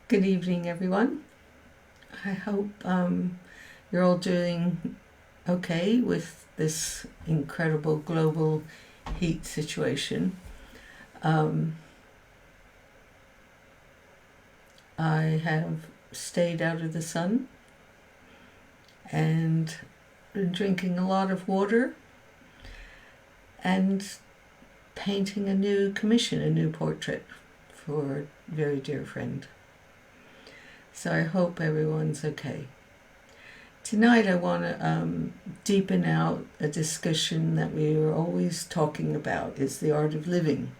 Good evening, everyone. I hope you're all doing okay with this incredible global heat situation. Um, I have stayed out of the sun and been drinking a lot of water and painting a new portrait for a very dear friend. So I hope everyone's okay. Tonight I want to deepen out a discussion that we are always talking about. It's the art of living.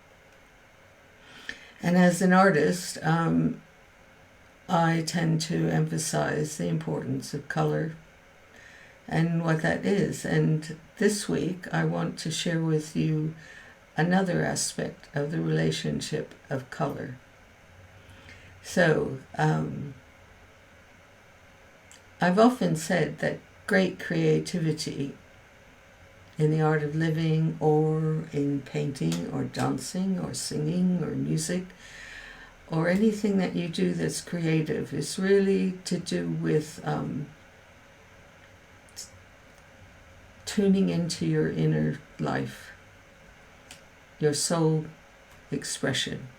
And as an artist, I tend to emphasize the importance of color and what that is. And this week I want to share with you another aspect of the relationship of color. So, I've often said that great creativity in the art of living or in painting or dancing or singing or music or anything that you do that's creative is really to do with tuning into your inner life, your soul expression.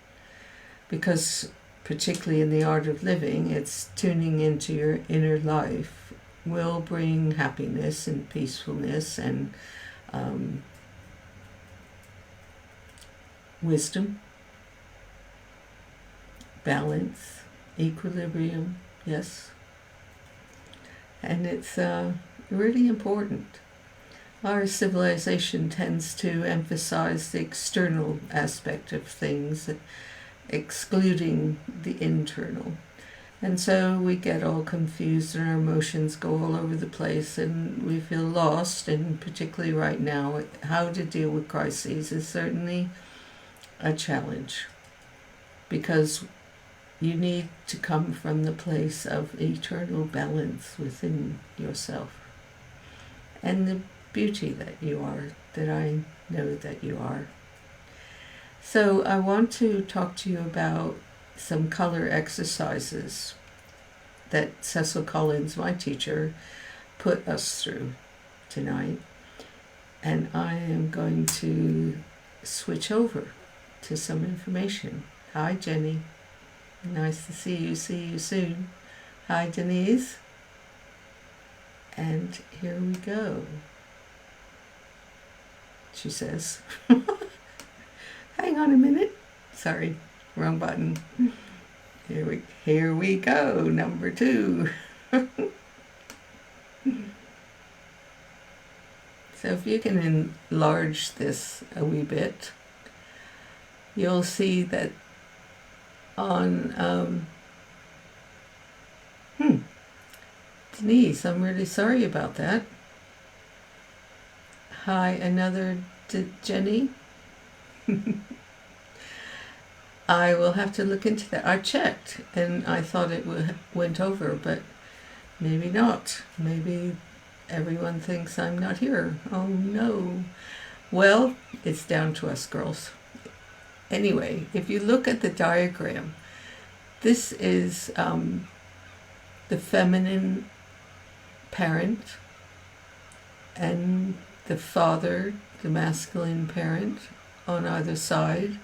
Because particularly in the art of living, it's tuning into your inner life will bring happiness and peacefulness and wisdom, balance, equilibrium, yes. And it's really important. Our civilization tends to emphasize the external aspect of things, excluding the internal. And so we get all confused and our emotions go all over the place and we feel lost, and particularly right now, how to deal with crises is certainly a challenge because you need to come from the place of eternal balance within yourself and the beauty that you are, that I know that you are. So I want to talk to you about some color exercises that Cecil Collins, my teacher, put us through tonight. And I am going to switch over to some information. Hi, Jenny. Nice to see you soon. Hi, Denise. And here we go, she says. Hang on a minute. Sorry, wrong button. Here we go, number 2. So if you can enlarge this a wee bit, you'll see that on Denise, I'm really sorry about that. Hi, another Jenny. I will have to look into that. I checked and I thought it went over, but maybe not. Maybe everyone thinks I'm not here. Oh no. Well, it's down to us girls. Anyway, if you look at the diagram, this is the feminine parent and the father, the masculine parent on either side.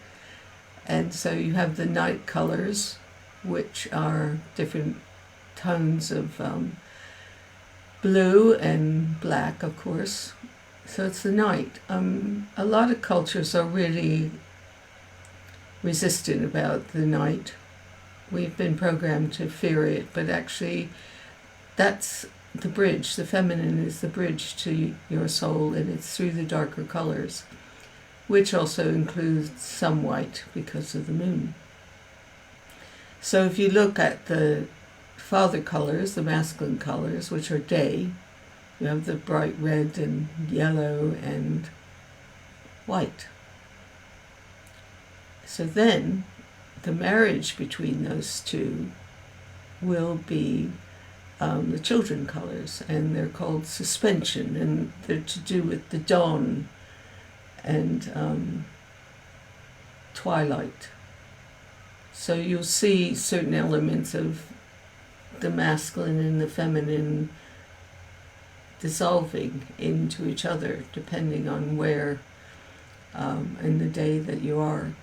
And so you have the night colors, which are different tones of blue and black, of course. So it's the night. A lot of cultures are really resistant about the night. We've been programmed to fear it, but actually that's the bridge. The feminine is the bridge to your soul, and it's through the darker colors, which also includes some white because of the moon. So if you look at the father colors, the masculine colors, which are day, you have the bright red and yellow and white. So then the marriage between those two will be the children colors, and they're called suspension, and they're to do with the dawn and twilight. So you'll see certain elements of the masculine and the feminine dissolving into each other depending on where in the day that you are.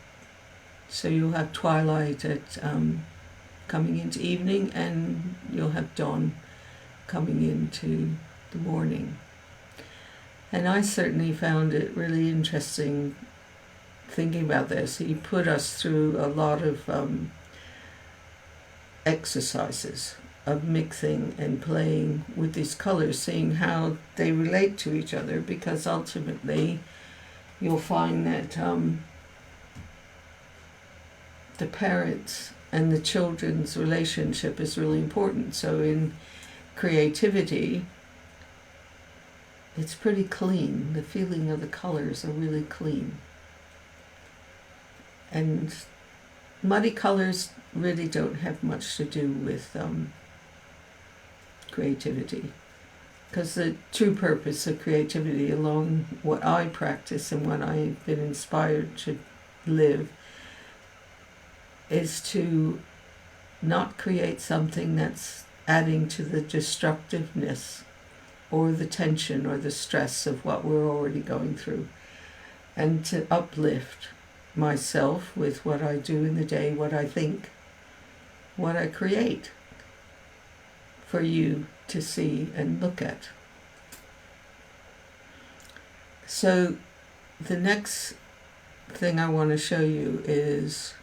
So you'll have twilight at coming into evening, and you'll have dawn coming into the morning. And I certainly found it really interesting thinking about this. He put us through a lot of exercises of mixing and playing with these colors, seeing how they relate to each other, because ultimately you'll find that the parents and the children's relationship is really important. So in creativity, it's pretty clean. The feeling of the colors are really clean. And muddy colors really don't have much to do with creativity, because the true purpose of creativity, along what I practice and what I've been inspired to live, is to not create something that's adding to the destructiveness or the tension or the stress of what we're already going through, and to uplift myself with what I do in the day, what I think, what I create for you to see and look at. So the next thing I want to show you is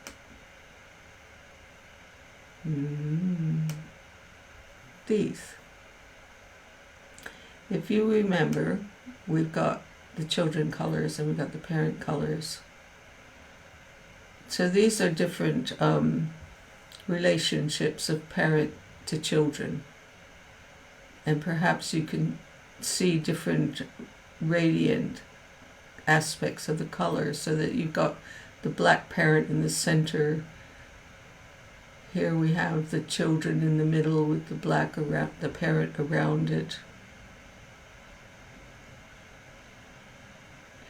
these. If you remember, we've got the children colors and we've got the parent colors. So these are different relationships of parent to children. And perhaps you can see different radiant aspects of the color, so that you've got the black parent in the center. Here we have the children in the middle with the black around the parent around it.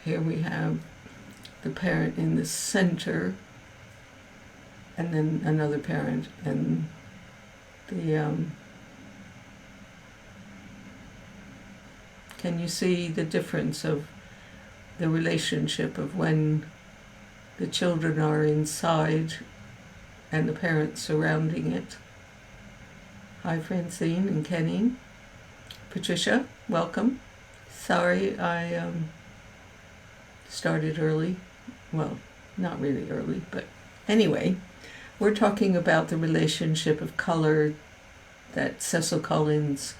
Here we have the parent in the center, and then another parent, and the can you see the difference of the relationship of when the children are inside and the parents surrounding it? Hi Francine and Kenny. Patricia, welcome. Sorry I started early. Well, not really early, but anyway, we're talking about the relationship of color that Cecil Collins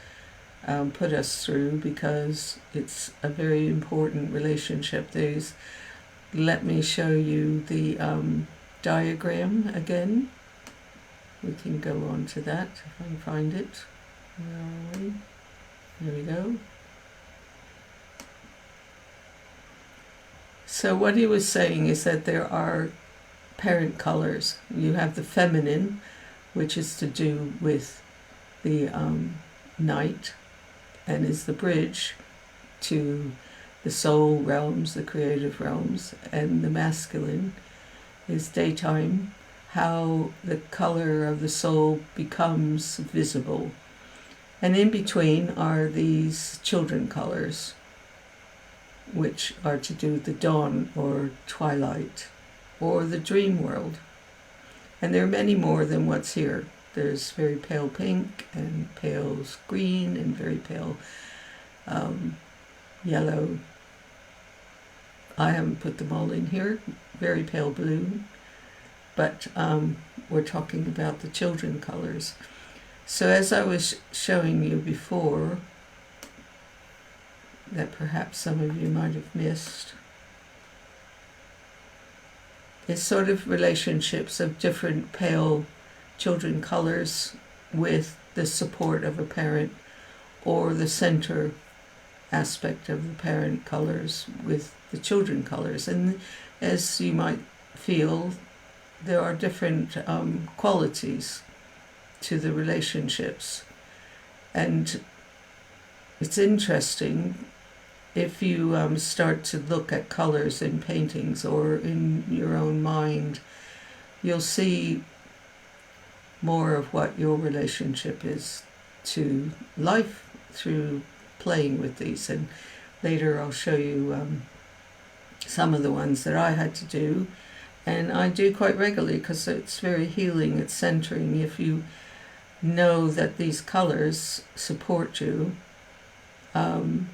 put us through, because it's a very important relationship. Let me show you the diagram again. We can go on to that if I can find it. Where are we? There we go. So what he was saying is that there are parent colors. You have the feminine, which is to do with the night, and is the bridge to the soul realms, the creative realms, and the masculine is daytime, how the color of the soul becomes visible. And in between are these children colors, which are to do with the dawn or twilight or the dream world. And there are many more than what's here. There's very pale pink and pale green and very pale yellow. I haven't put them all in here. Very pale blue. But we're talking about the children colors. So as I was showing you before, that perhaps some of you might have missed, is sort of relationships of different pale children colors with the support of a parent, or the center aspect of the parent colors with the children colors. And as you might feel, there are different qualities to the relationships. And it's interesting if you start to look at colors in paintings or in your own mind, you'll see more of what your relationship is to life through playing with these. And later I'll show you some of the ones that I had to do, and I do quite regularly because it's very healing, it's centering. If you know that these colors support you, then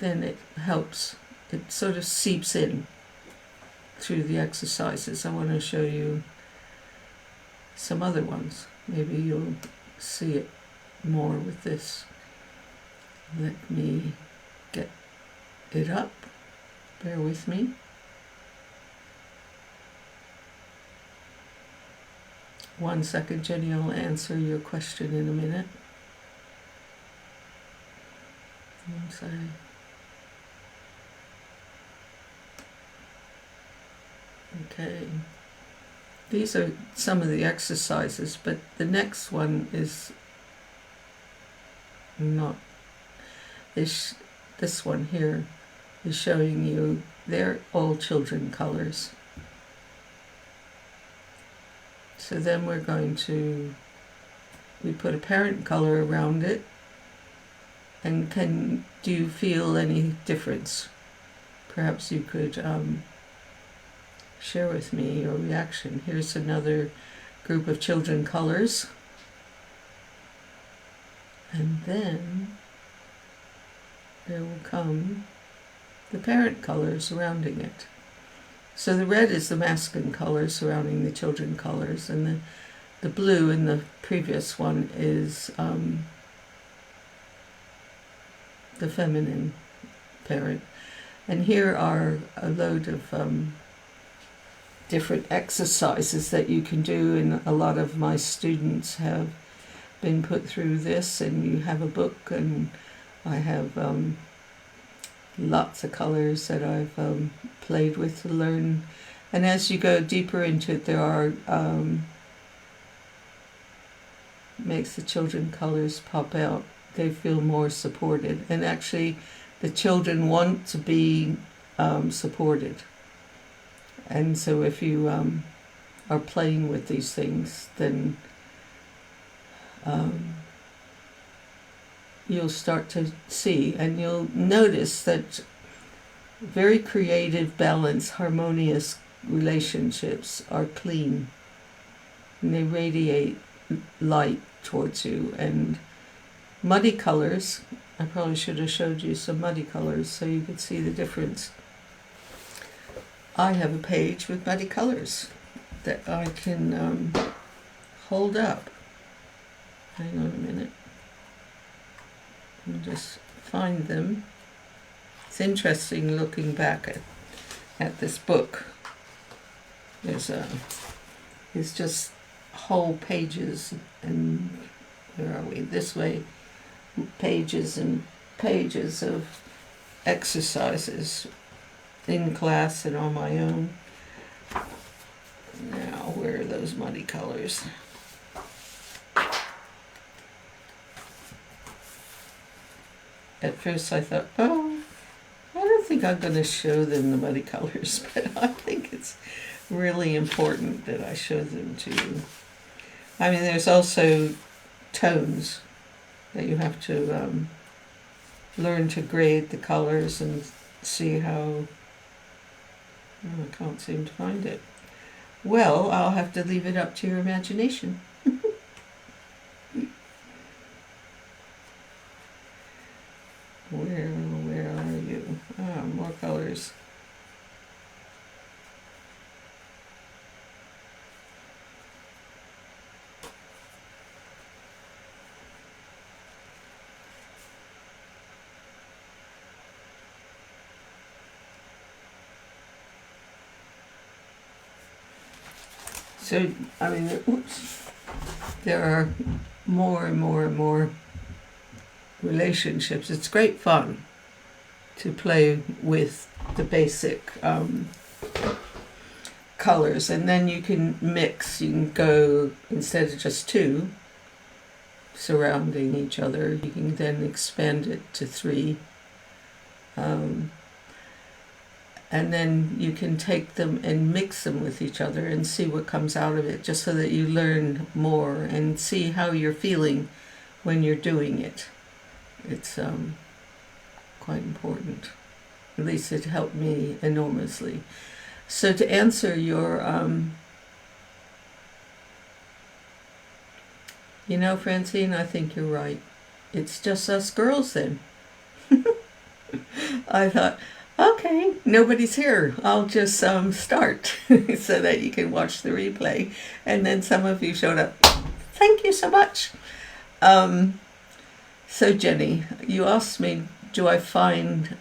it helps. It sort of seeps in through the exercises. I want to show you some other ones. Maybe you'll see it more with this. Let me get it up. Bear with me. One second, Jenny. I'll answer your question in a minute. Okay. These are some of the exercises, but the next one is not. This one here is showing you they're all children colors. So then we put a parent color around it. And do you feel any difference? Perhaps you could share with me your reaction. Here's another group of children colors. And then there will come the parent color surrounding it. So the red is the masculine color surrounding the children colors, and the blue in the previous one is the feminine parent. And here are a load of different exercises that you can do, and a lot of my students have been put through this, and you have a book, and I have lots of colors that I've played with to learn. And as you go deeper into it, there are makes the children colors pop out. They feel more supported, and actually the children want to be supported. And so if you are playing with these things, then you'll start to see, and you'll notice that very creative, balanced, harmonious relationships are clean, and they radiate light towards you. And muddy colors, I probably should have showed you some muddy colors so you could see the difference. I have a page with muddy colors that I can hold up. Hang on a minute. And just find them. It's interesting looking back at this book. It's just whole pages, and where are we? This way, pages and pages of exercises in class and on my own. Now, where are those muddy colors? At first I thought, oh, I don't think I'm going to show them the muddy colors, but I think it's really important that I show them to you. I mean, there's also tones that you have to learn to grade the colors and see how. Oh, I can't seem to find it. Well, I'll have to leave it up to your imagination. Where are you? Ah, more colors. So, I mean, there are more and more and more relationships. It's great fun to play with the basic colors, and then you can mix. You can go, instead of just two surrounding each other, you can then expand it to three. And and then you can take them and mix them with each other and see what comes out of it, just so that you learn more and see how you're feeling when you're doing it. It's quite important. At least it helped me enormously. So to answer your, you know, Francine, I think you're right. It's just us girls then. I thought, okay, nobody's here. I'll just start so that you can watch the replay. And then some of you showed up. Thank you so much. So Jenny, you asked me, do I find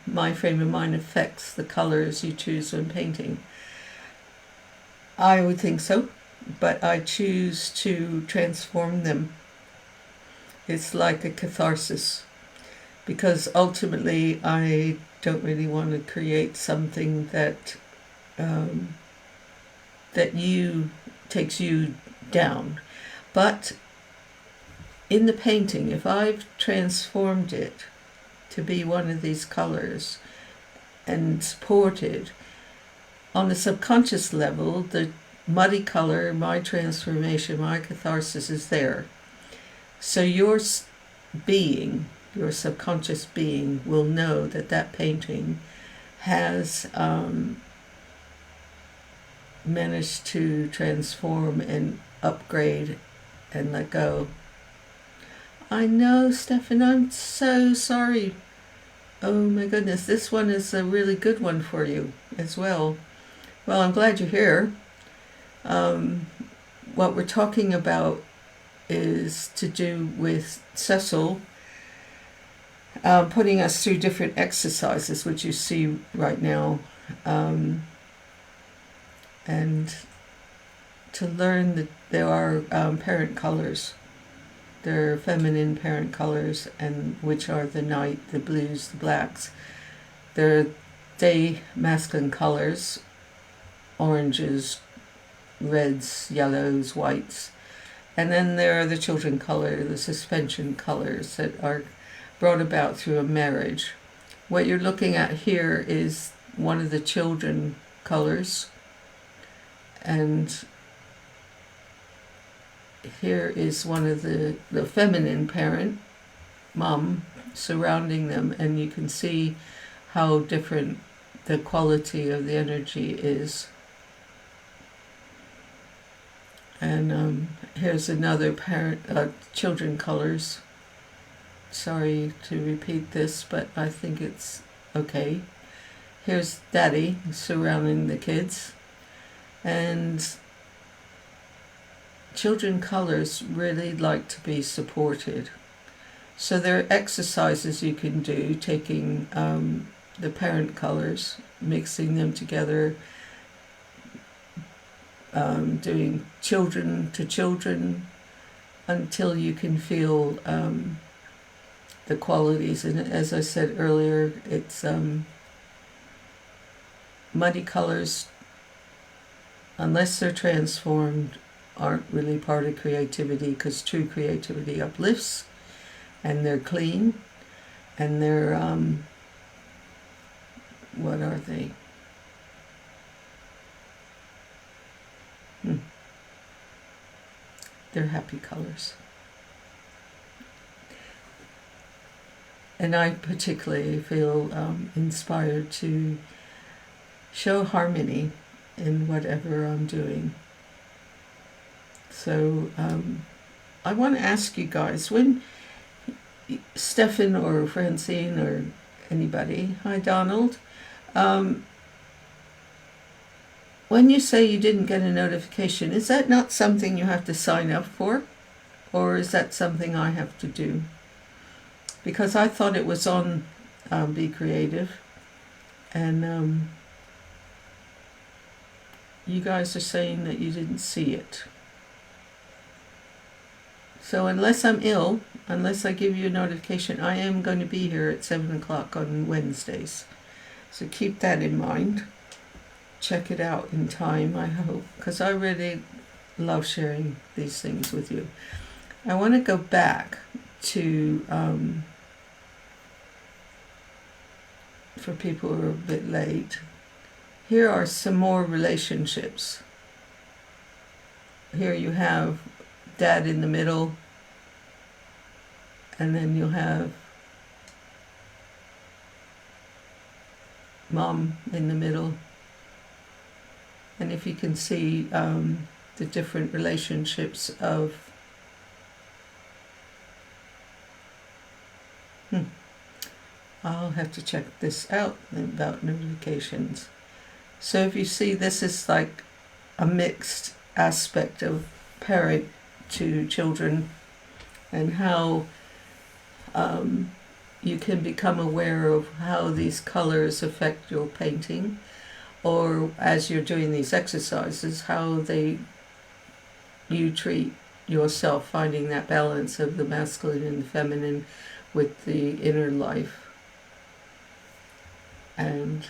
my frame of mind affects the colors you choose when painting? I would think so, but I choose to transform them. It's like a catharsis, because ultimately I don't really want to create something that takes you down. But in the painting, if I've transformed it to be one of these colors and supported, on the subconscious level, the muddy color, my transformation, my catharsis is there. So your being, your subconscious being, will know that that painting has managed to transform and upgrade and let go. I know, Stefan, I'm so sorry. Oh my goodness, this one is a really good one for you as well. Well, I'm glad you're here. What we're talking about is to do with Cecil putting us through different exercises, which you see right now, and to learn that there are parent colors. There are feminine parent colors, and which are the night, the blues, the blacks. There are day masculine colors, oranges, reds, yellows, whites. And then there are the children color, the suspension colors that are brought about through a marriage. What you're looking at here is one of the children colors, and here is one of the feminine parent, mom, surrounding them, and you can see how different the quality of the energy is. And here's another parent, children colors. Sorry to repeat this, but I think it's okay. Here's daddy surrounding the kids. And children colors really like to be supported. So there are exercises you can do, taking the parent colors, mixing them together, doing children to children, until you can feel the qualities. And as I said earlier, it's muddy colors, unless they're transformed, aren't really part of creativity, because true creativity uplifts, and they're clean, and they're what are they? They're happy colors. And I particularly feel inspired to show harmony in whatever I'm doing. So I want to ask you guys, when Stefan or Francine or anybody, hi Donald, when you say you didn't get a notification, is that not something you have to sign up for? Or is that something I have to do? Because I thought it was on Be Creative, and you guys are saying that you didn't see it. So unless I'm ill, unless I give you a notification, I am going to be here at 7 o'clock on Wednesdays. So keep that in mind. Check it out in time, I hope, because I really love sharing these things with you. I want to go back to for people who are a bit late. Here are some more relationships. Here you have Dad in the middle, and then you'll have Mom in the middle. And if you can see the different relationships of I'll have to check this out about notifications. So if you see, this is like a mixed aspect of parent to children, and how you can become aware of how these colors affect your painting, or as you're doing these exercises, how you treat yourself, finding that balance of the masculine and the feminine with the inner life. And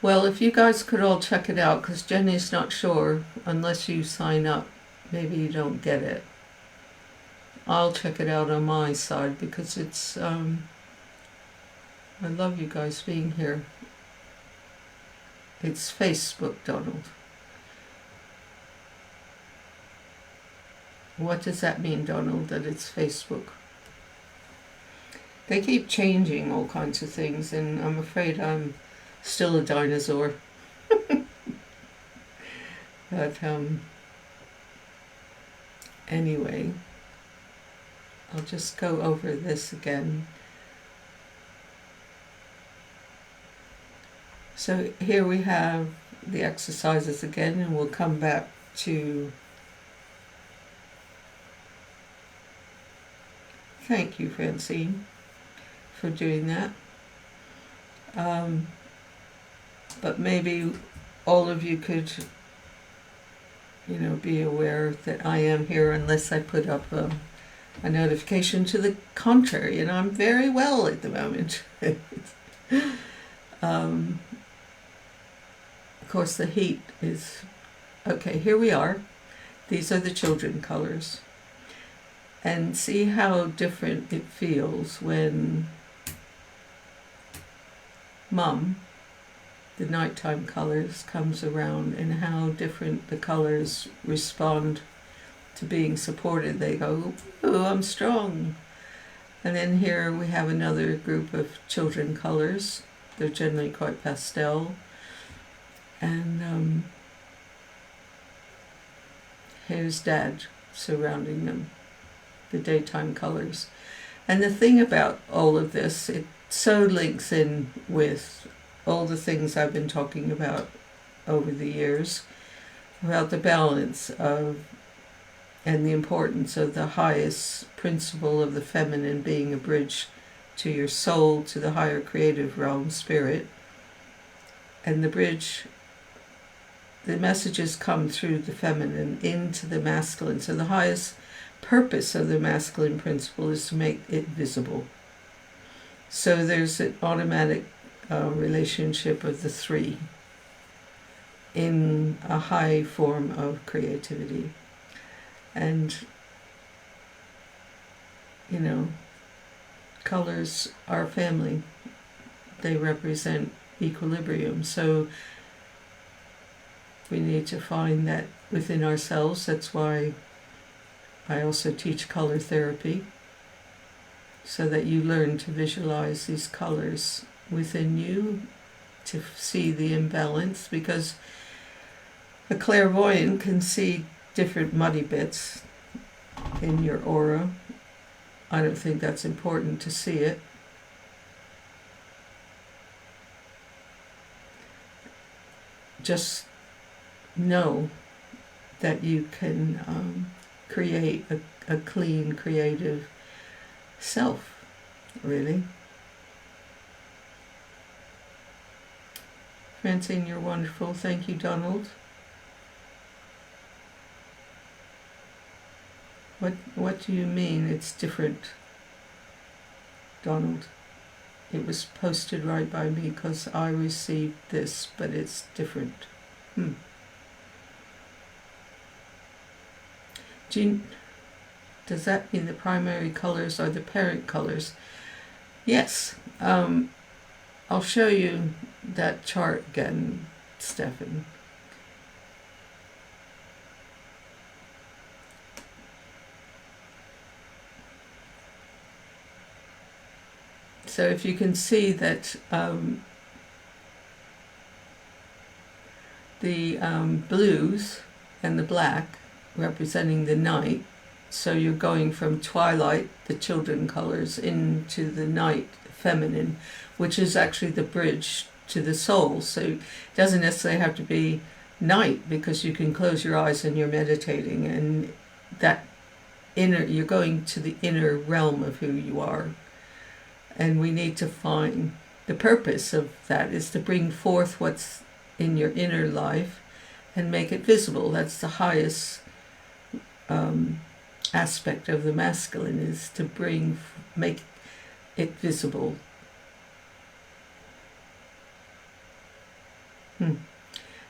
well, if you guys could all check it out, because Jenny's not sure, unless you sign up, maybe you don't get it. I'll check it out on my side, because it's I love you guys being here. It's Facebook, Donald. What does that mean, Donald, that it's Facebook? They keep changing all kinds of things, and I'm afraid I'm still a dinosaur. But anyway, I'll just go over this again. So here we have the exercises again, and we'll come back to... Thank you, Francine, for doing that. But maybe all of you could, be aware that I am here, unless I put up a notification to the contrary. And I'm very well at the moment. Of course, the heat is... Okay, here we are. These are the children colors. And see how different it feels when Mom, the nighttime colors, comes around, and how different the colors respond to being supported. They go, "Ooh, I'm strong." And then here we have another group of children colors. They're generally quite pastel. And here's Dad surrounding them, the daytime colors. And the thing about all of this, it so links in with all the things I've been talking about over the years, about the balance of and the importance of the highest principle of the feminine being a bridge to your soul, to the higher creative realm, spirit. And the bridge, the messages come through the feminine into the masculine. So the highest purpose of the masculine principle is to make it visible. So there's an automatic relationship of the three in a high form of creativity. And, colors are family. They represent equilibrium. So we need to find that within ourselves. That's why I also teach color therapy, so that you learn to visualize these colors within you, to see the imbalance, because a clairvoyant can see different muddy bits in your aura. I don't think that's important to see it. Just know that you can create a clean, creative self, really. Francine, you're wonderful. Thank you, Donald. What do you mean it's different, Donald? It was posted right by me because I received this, but it's different. Does that mean the primary colors are the parent colors? Yes. I'll show you that chart again, Stefan. So if you can see that the blues and the black representing the night, so you're going from twilight, the children colors, into the night, feminine, which is actually the bridge to the soul. So it doesn't necessarily have to be night, because you can close your eyes and you're meditating, and that you're going to the inner realm of who you are. And we need to find the purpose of that is to bring forth what's in your inner life and make it visible. That's the highest aspect of the masculine, is to make it visible.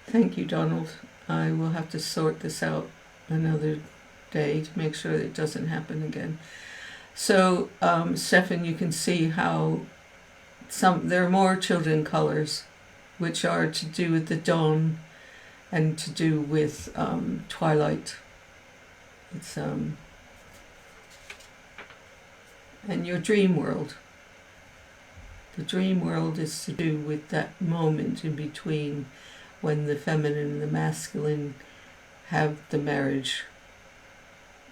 Thank you, Donald. I will have to sort this out another day to make sure that it doesn't happen again. So, Stefan, you can see how there are more children colors, which are to do with the dawn and to do with twilight. It's and your dream world. The dream world is to do with that moment in between when the feminine and the masculine have the marriage.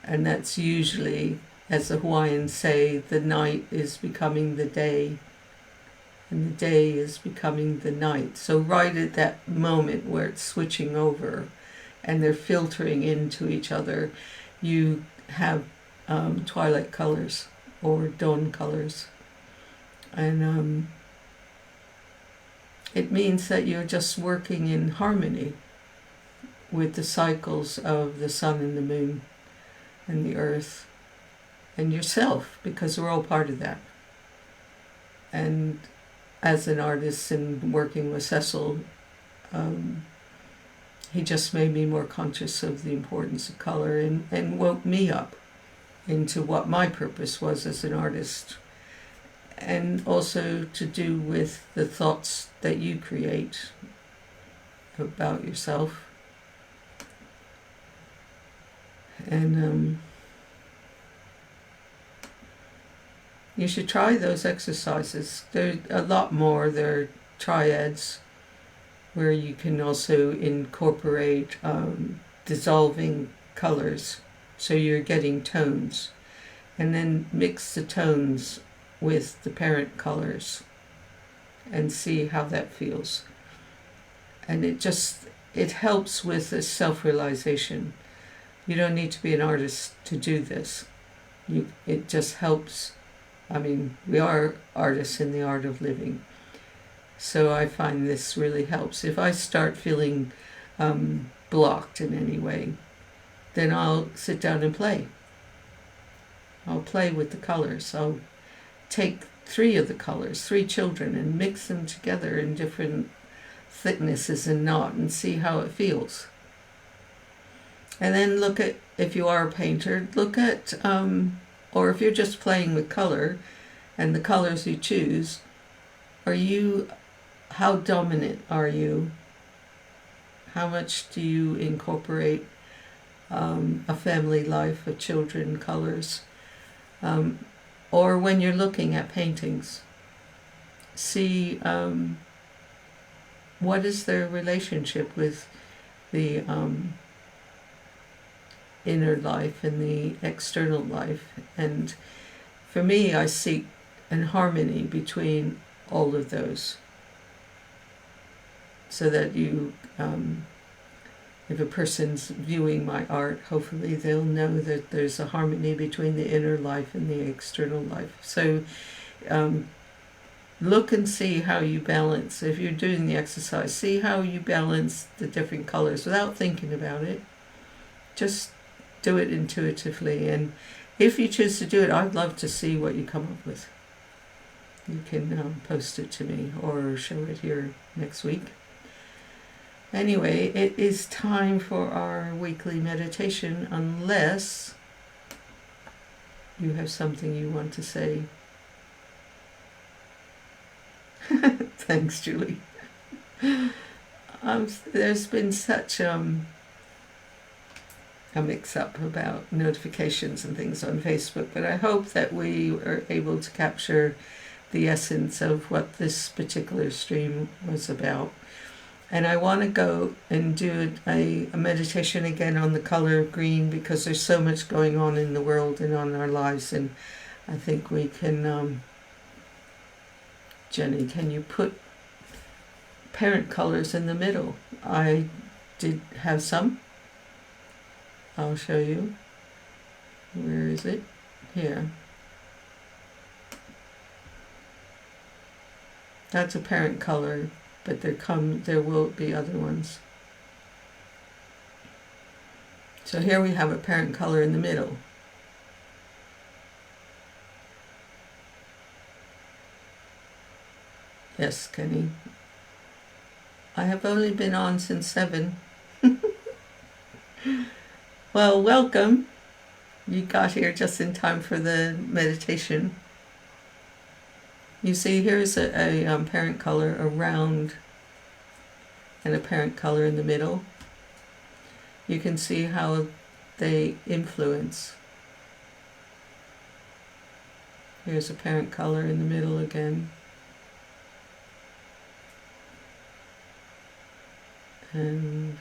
And that's usually, as the Hawaiians say, the night is becoming the day and the day is becoming the night. So right at that moment where it's switching over and they're filtering into each other, you have twilight colors or dawn colors. And it means that you're just working in harmony with the cycles of the sun and the moon and the earth and yourself, because we're all part of that. And as an artist and working with Cecil, he just made me more conscious of the importance of color and woke me up into what my purpose was as an artist, and also to do with the thoughts that you create about yourself. And you should try those exercises. There are a lot more. There are triads where you can also incorporate dissolving colors, so you're getting tones, and then mix the tones with the parent colors and see how that feels. And it helps with the self-realization. You don't need to be an artist to do this. It just helps. I mean, we are artists in the art of living. So I find this really helps. If I start feeling blocked in any way, then I'll sit down and play. I'll play with the colors. I'll take 3 of the colors, 3 children, and mix them together in different thicknesses and knot and see how it feels. And then look at, if you are a painter, look at, or if you're just playing with color and the colors you choose, how dominant are you? How much do you incorporate a family life of children colors? Or when you're looking at paintings, see what is their relationship with the inner life and the external life. And for me, I seek an harmony between all of those, so that you, if a person's viewing my art, hopefully they'll know that there's a harmony between the inner life and the external life. So look and see how you balance. If you're doing the exercise, see how you balance the different colors without thinking about it. Just do it intuitively. And if you choose to do it, I'd love to see what you come up with. You can post it to me or show it here next week. Anyway, it is time for our weekly meditation, unless you have something you want to say. Thanks, Julie. There's been such a mix-up about notifications and things on Facebook, but I hope that we are able to capture the essence of what this particular stream was about. And I want to go and do a meditation again on the color green, because there's so much going on in the world and on our lives, and I think we can... Jenny, can you put parent colors in the middle? I did have some. I'll show you. Where is it? Here. That's a parent color, but there will be other ones. So here we have a parent color in the middle. Yes, Kenny. I have only been on since 7. Well, welcome. You got here just in time for the meditation. You see, here's a parent color around and a parent color in the middle. You can see how they influence. Here's a parent color in the middle again. And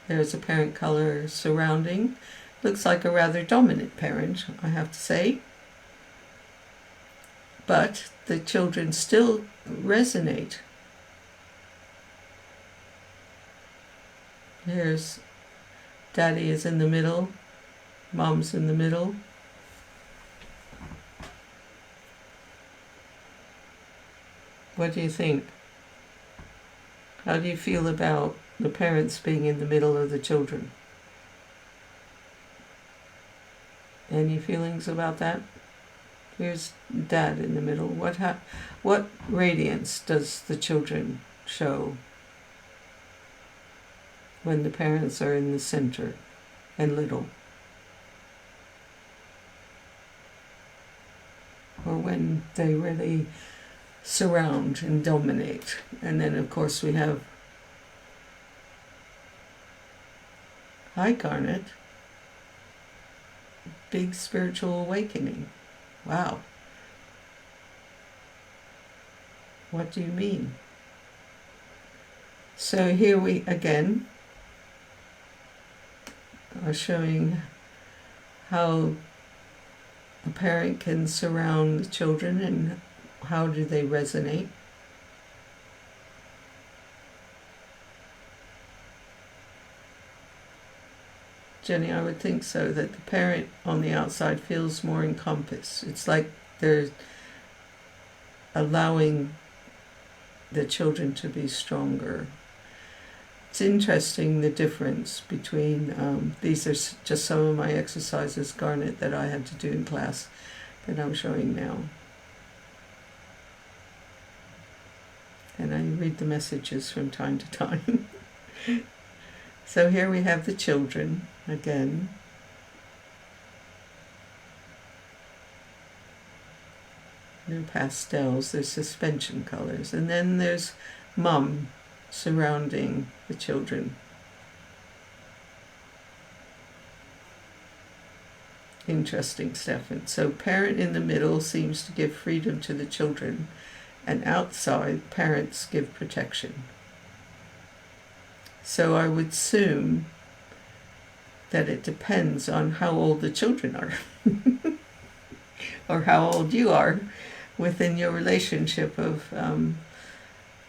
there's a parent color surrounding. Looks like a rather dominant parent, I have to say. But the children still resonate. Here's Daddy is in the middle, Mom's in the middle. What do you think? How do you feel about the parents being in the middle of the children? Any feelings about that? Here's Dad in the middle. What radiance does the children show when the parents are in the center and little? Or when they really surround and dominate? And then of course we have, hi Garnet, big spiritual awakening. Wow. What do you mean? So here we again are showing how a parent can surround the children and how do they resonate. Jenny, I would think so, that the parent on the outside feels more encompassed. It's like they're allowing the children to be stronger. It's interesting the difference between, these are just some of my exercises, Garnet, that I had to do in class that I'm showing now. And I read the messages from time to time. So here we have the children again. They're pastels, they're suspension colors. And then there's Mum surrounding the children. Interesting stuff. And so parent in the middle seems to give freedom to the children, and outside parents give protection. So I would assume that it depends on how old the children are or how old you are within your relationship of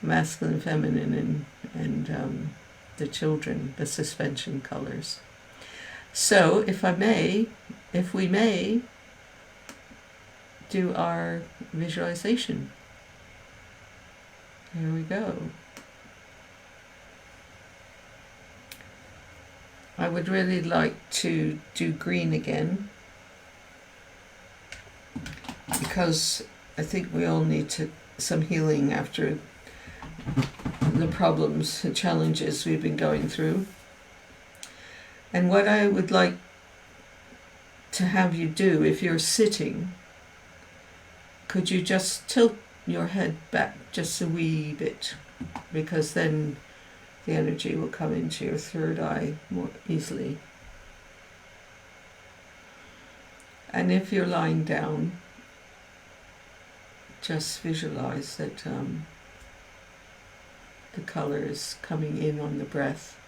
masculine, feminine, and the children, the suspension colors. So if we may, do our visualization. Here we go. I would really like to do green again, because I think we all need some healing after the problems, the challenges we've been going through. And what I would like to have you do, if you're sitting, could you just tilt your head back just a wee bit, because then the energy will come into your third eye more easily. And if you're lying down, just visualize that the color is coming in on the breath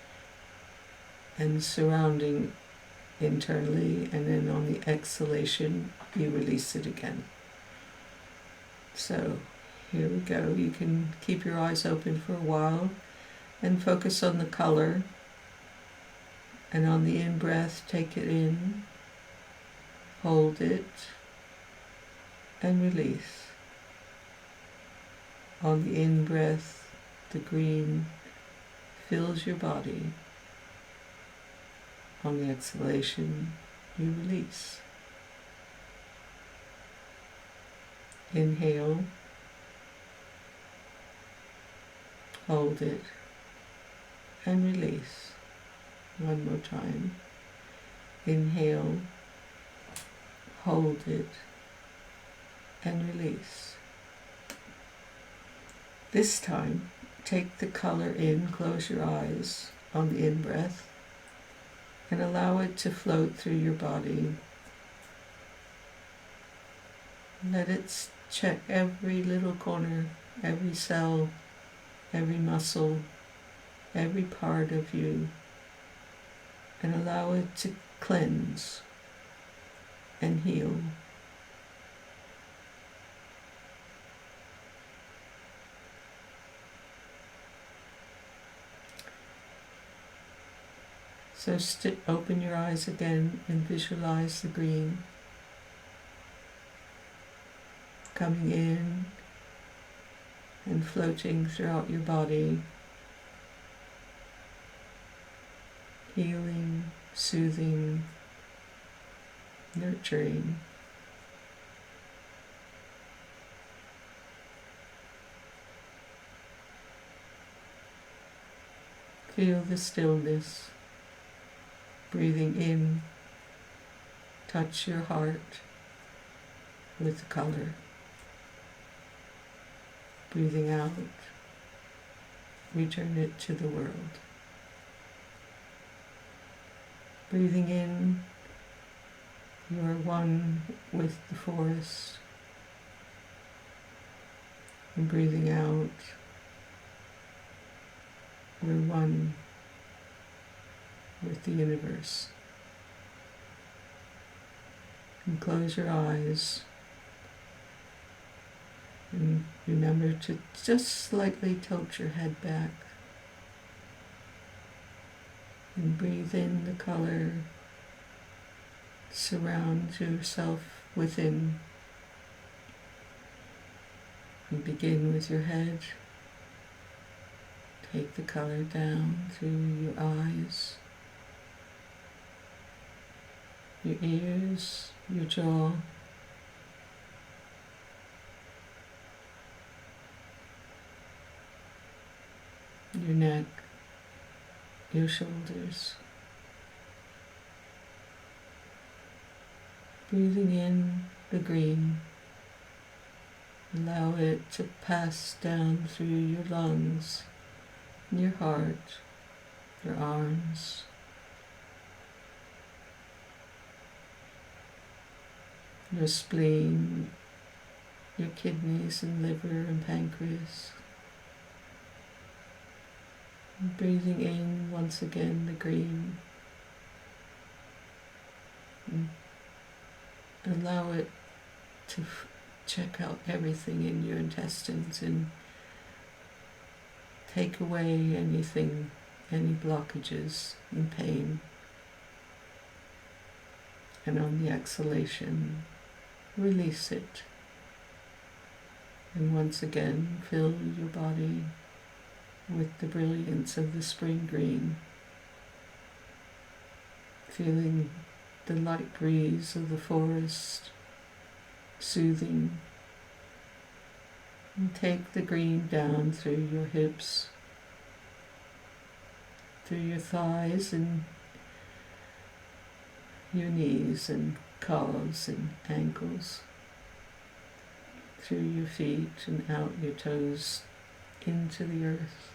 and surrounding internally, and then on the exhalation you release it again. So here we go. You can keep your eyes open for a while and focus on the color, and on the in-breath take it in, hold it, and release. On the in-breath, the green fills your body. On the exhalation, you release. Inhale, hold it, and release. One more time. Inhale, hold it, and release. This time, take the color in, close your eyes on the in-breath, and allow it to float through your body. Let it check every little corner, every cell, every muscle, every part of you, and allow it to cleanse and heal. So open your eyes again and visualize the green coming in and floating throughout your body, healing, soothing, nurturing. Feel the stillness. Breathing in, touch your heart with the color. Breathing out, return it to the world. Breathing in, you are one with the forest. And breathing out, we're one with the universe. And close your eyes and remember to just slightly tilt your head back and breathe in the color. Surround yourself within. And begin with your head. Take the color down through your eyes, your ears, your jaw, your neck, your shoulders. Breathing in the green, allow it to pass down through your lungs, your heart, your arms, your spleen, your kidneys and liver and pancreas. And breathing in once again the green. And allow it to check out everything in your intestines and take away anything, any blockages and pain. And on the exhalation, release it. And once again, fill your body with the brilliance of the spring green, feeling the light breeze of the forest, soothing, And take the green down through your hips, through your thighs and your knees and calves and ankles, through your feet and out your toes into the earth.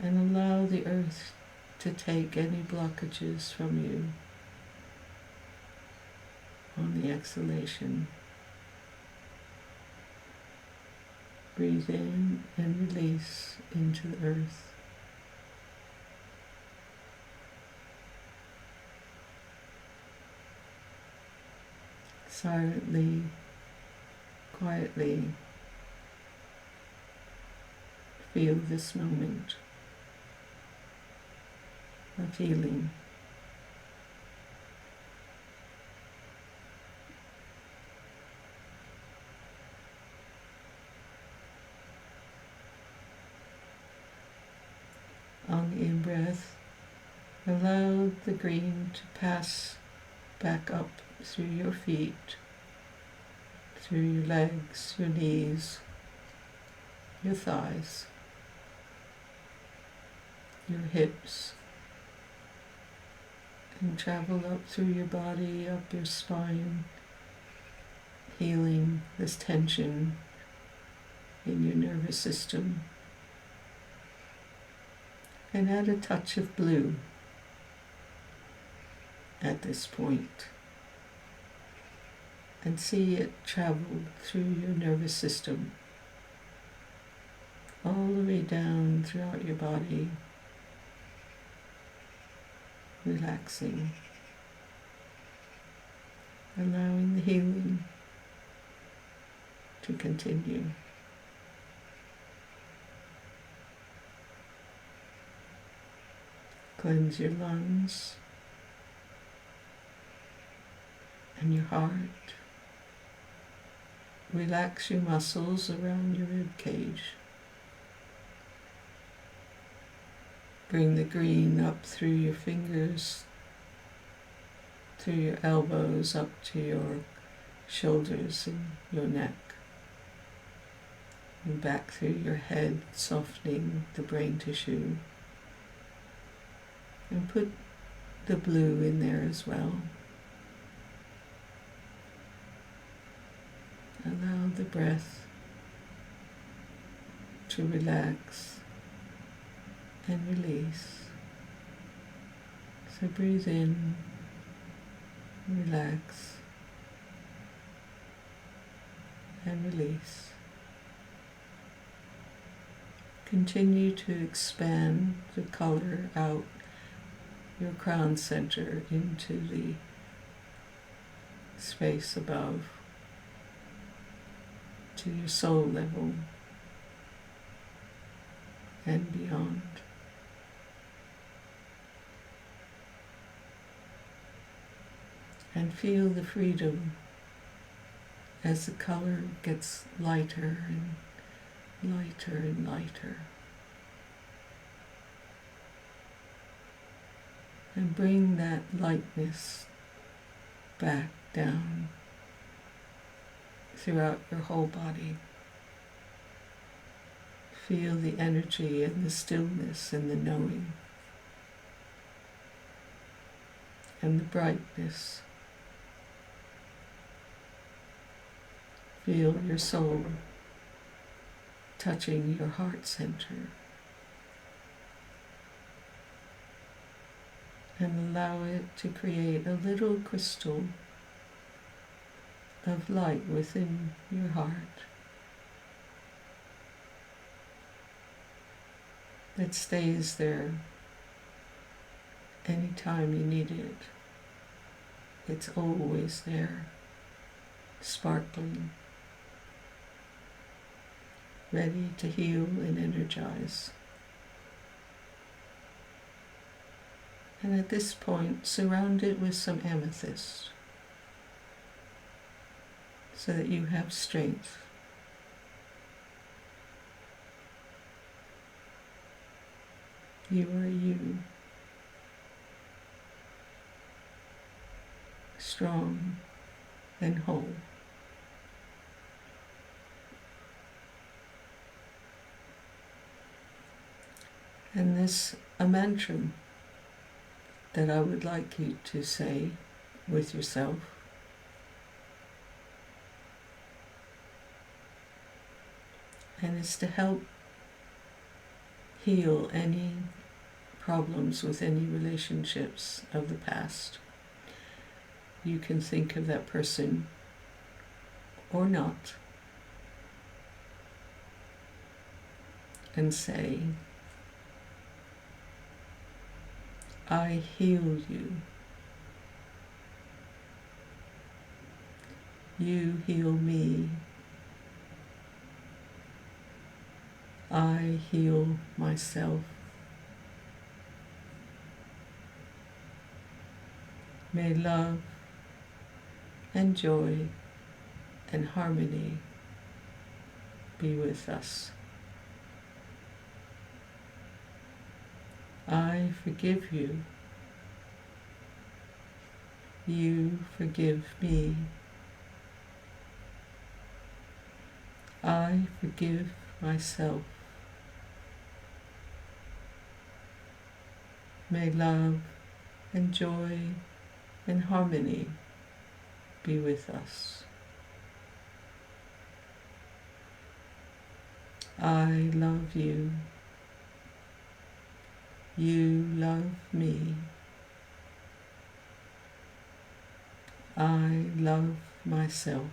And allow the earth to take any blockages from you on the exhalation. Breathe in and release into the earth. Silently, quietly feel this moment of healing. On the in-breath, allow the green to pass back up through your feet, through your legs, your knees, your thighs, your hips, and travel up through your body, up your spine, healing this tension in your nervous system. And add a touch of blue at this point, and see it travel through your nervous system, all the way down throughout your body, relaxing, allowing the healing to continue. Cleanse your lungs and your heart. Relax your muscles around your rib cage. Bring the green up through your fingers, through your elbows, up to your shoulders and your neck, and back through your head, softening the brain tissue. And put the blue in there as well. Allow the breath to relax and release. So breathe in, relax, and release. Continue to expand the color out your crown center into the space above, to your soul level and beyond. And feel the freedom as the color gets lighter and lighter and lighter. And bring that lightness back down throughout your whole body. Feel the energy and the stillness and the knowing and the brightness. Feel your soul touching your heart center. And allow it to create a little crystal of light within your heart that stays there anytime you need it. It's always there, sparkling, ready to heal and energize. And at this point, surround it with some amethyst so that you have strength. You are you, strong and whole. And this a mantra that I would like you to say with yourself. And it's to help heal any problems with any relationships of the past. You can think of that person or not and say, I heal you. You heal me. I heal myself. May love and joy and harmony be with us. I forgive you. You forgive me. I forgive myself. May love and joy and harmony be with us. I love you. You love me. I love myself.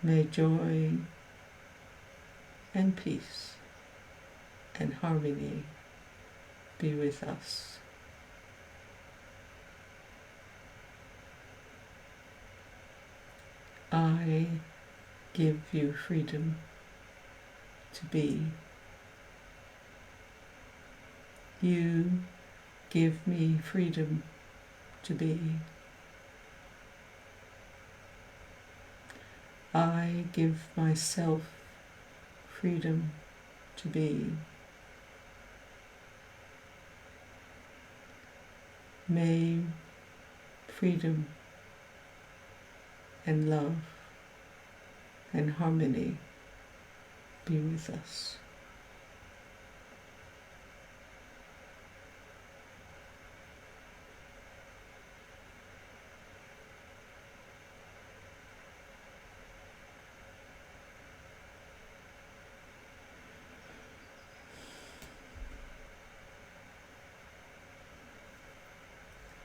May joy and peace and harmony be with us. I give you freedom to be. You give me freedom to be. I give myself freedom to be. May freedom and love and harmony be with us.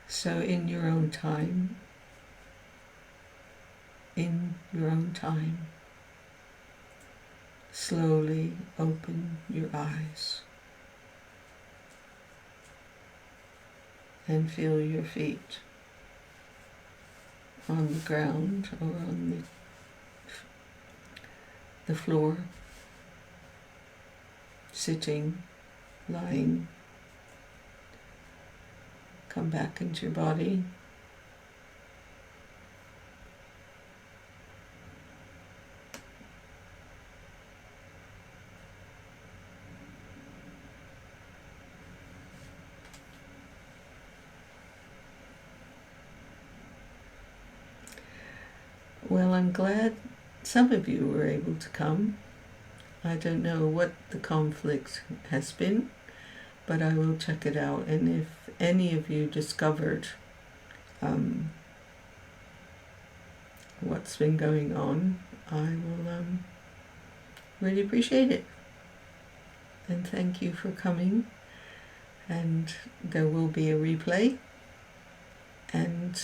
So in your own time, slowly open your eyes and feel your feet on the ground or on the floor, sitting, lying. Come back into your body. Well, I'm glad some of you were able to come. I don't know what the conflict has been, but I will check it out. And if any of you discovered what's been going on, I will really appreciate it. And thank you for coming. And there will be a replay. And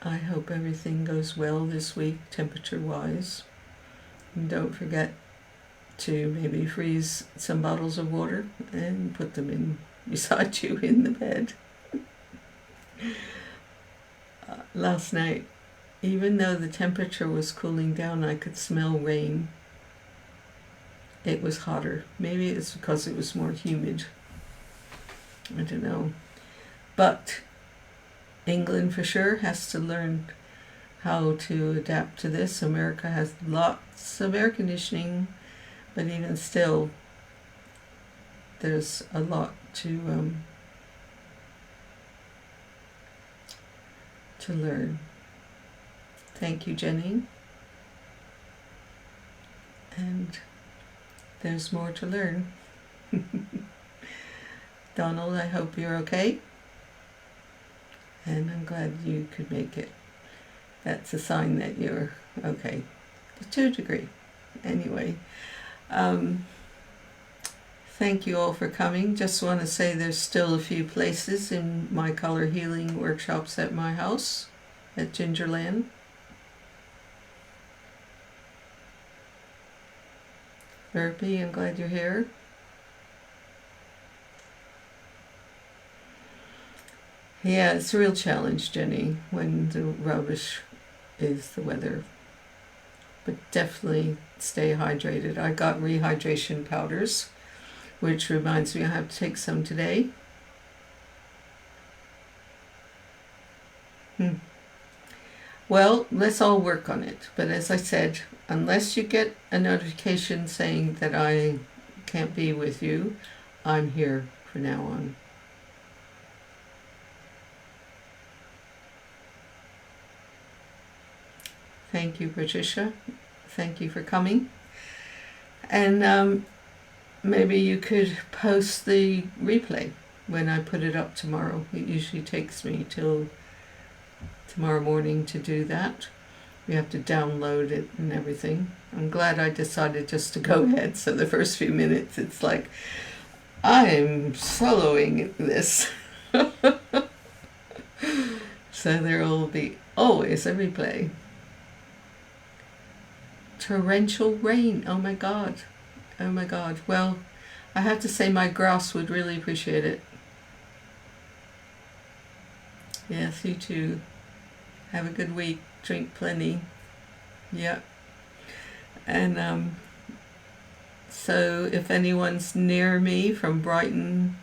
I hope everything goes well this week, temperature-wise. And don't forget to maybe freeze some bottles of water and put them in beside you in the bed. Last night, even though the temperature was cooling down, I could smell rain. It was hotter. Maybe it's because it was more humid. I don't know. But England for sure has to learn how to adapt to this. America has lots of air conditioning, but even still, there's a lot to learn. Thank you, Jenny. and there's more to learn. Donald, I hope you're okay, and I'm glad you could make it. That's a sign that you're okay, to a degree. Anyway, thank you all for coming. Just want to say there's still a few places in my color healing workshops at my house at Gingerland. Verpi, I'm glad you're here. Yeah, it's a real challenge, Jenny, when the rubbish is the weather. But definitely stay hydrated. I got rehydration powders, which reminds me I have to take some today. Well, let's all work on it. But as I said, unless you get a notification saying that I can't be with you, I'm here from now on. Thank you, Patricia. Thank you for coming. And maybe you could post the replay when I put it up tomorrow. It usually takes me till tomorrow morning to do that. We have to download it and everything. I'm glad I decided just to go ahead. So the first few minutes, it's like, I'm soloing this. So there will be always a replay. Torrential rain. Oh my God. Oh my God. Well, I have to say my grass would really appreciate it. Yes, you too. Have a good week. Drink plenty. Yeah. And so if anyone's near me from Brighton,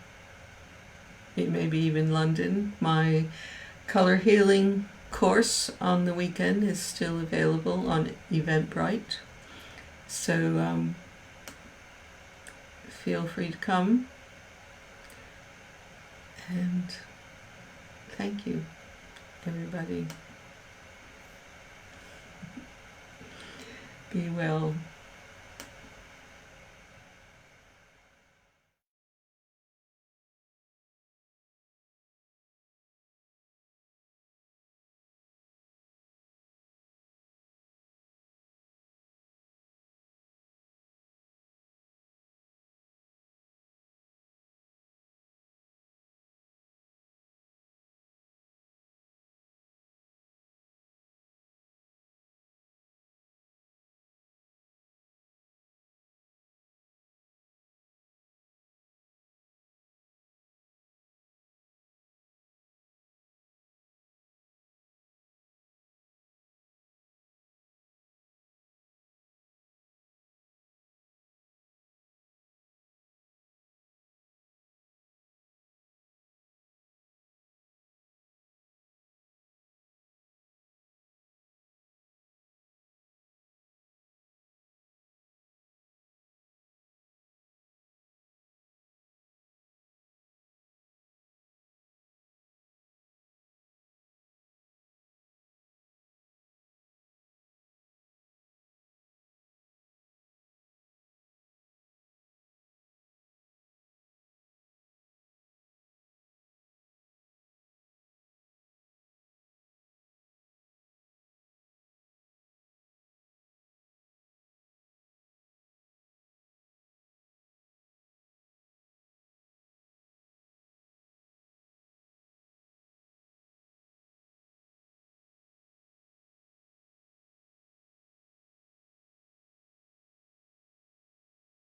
maybe even London, my color healing course on the weekend is still available on Eventbrite. So feel free to come. And thank you, everybody. Be well.